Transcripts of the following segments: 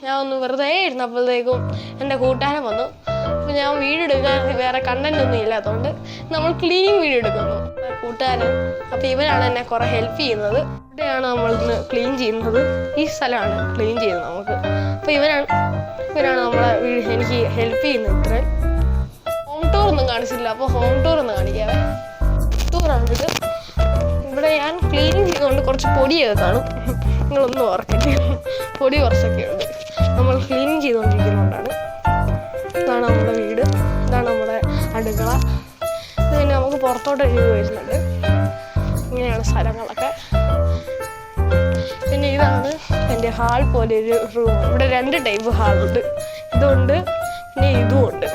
ഞാൻ ഒന്ന് വെറുതെ ഇരുന്നപ്പോഴത്തേക്കും എൻ്റെ കൂട്ടുകാരൻ വന്നു. അപ്പോൾ ഞാൻ വീഡിയോ എടുക്കാൻ വേറെ കണ്ടന്റ് ഒന്നും ഇല്ലാത്തതുകൊണ്ട് നമ്മൾ ക്ലീൻ വീഡിയോ എടുക്കുന്നു കൂട്ടുകാരൻ. അപ്പോൾ ഇവരാണ് എന്നെ കുറേ ഹെൽപ്പ് ചെയ്യുന്നത്. ഇവിടെയാണ് നമ്മളിന്ന് ക്ലീൻ ചെയ്യുന്നത്. ഈ സ്ഥലമാണ് ക്ലീൻ ചെയ്യുന്നത് നമുക്ക്. അപ്പോൾ ഇവരാണ് നമ്മളെ എനിക്ക് ഹെൽപ്പ് ചെയ്യുന്നത്. ഇത്രയും ഹോം ടൂർ ഒന്നും കാണിച്ചില്ല, അപ്പോൾ ഹോം ടൂർ ഒന്ന് കാണിക്കാവേ. ടൂറാണ് ഇത്. ഇവിടെ ഞാൻ ക്ലീനിങ് ചെയ്തുകൊണ്ട് കുറച്ച് പൊടിയൊക്കെ കാണും, നിങ്ങളൊന്നും ഓർക്കട്ടെ. പൊടി കുറച്ചൊക്കെ ഉണ്ട്, നമ്മൾ ക്ലീനിങ് ചെയ്തുകൊണ്ടിരിക്കുന്നതുകൊണ്ടാണ്. ഇതാണ് നമ്മുടെ വീട്, ഇതാണ് നമ്മുടെ അടുക്കള. ഇത് പിന്നെ നമുക്ക് പുറത്തോട്ട് എഴുതി വരുന്നുണ്ട്. ഇങ്ങനെയാണ് സ്ഥലങ്ങളൊക്കെ. പിന്നെ ഇതാണ് എൻ്റെ ഹാൾ പോലെ ഒരു റൂം. ഇവിടെ 2 ടൈപ്പ് ഹാളുണ്ട്, ഇതുണ്ട് പിന്നെ ഇതുമുണ്ട്.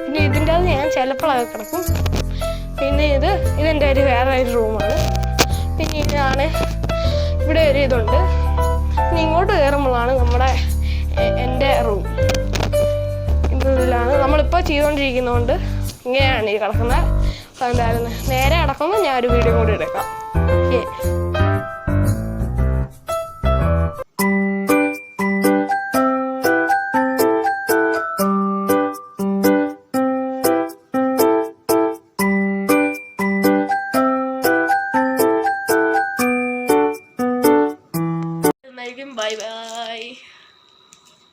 പിന്നെ ഇതിൻ്റെ അത് ഞാൻ ചിലപ്പോഴൊക്കെ കിടക്കും. പിന്നെ ഇതെൻ്റെ വേറെ ഒരു റൂമാണ്. പിന്നെ ഇതാണ് ഇവിടെ ഒരു ഇതുണ്ട്. പിന്നെ ഇങ്ങോട്ട് കയറുമ്പോഴാണ് എൻ്റെ റൂം. ഇതിലാണ് നമ്മളിപ്പോൾ ചെയ്തുകൊണ്ടിരിക്കുന്നതുകൊണ്ട് ഇങ്ങനെയാണ് ഈ കിടക്കുന്നത്. അപ്പോൾ എന്തായിരുന്നു നേരെ കിടക്കുമ്പോൾ ഞാൻ ഒരു വീഡിയോ കൂടി എടുക്കാം. Bye bye.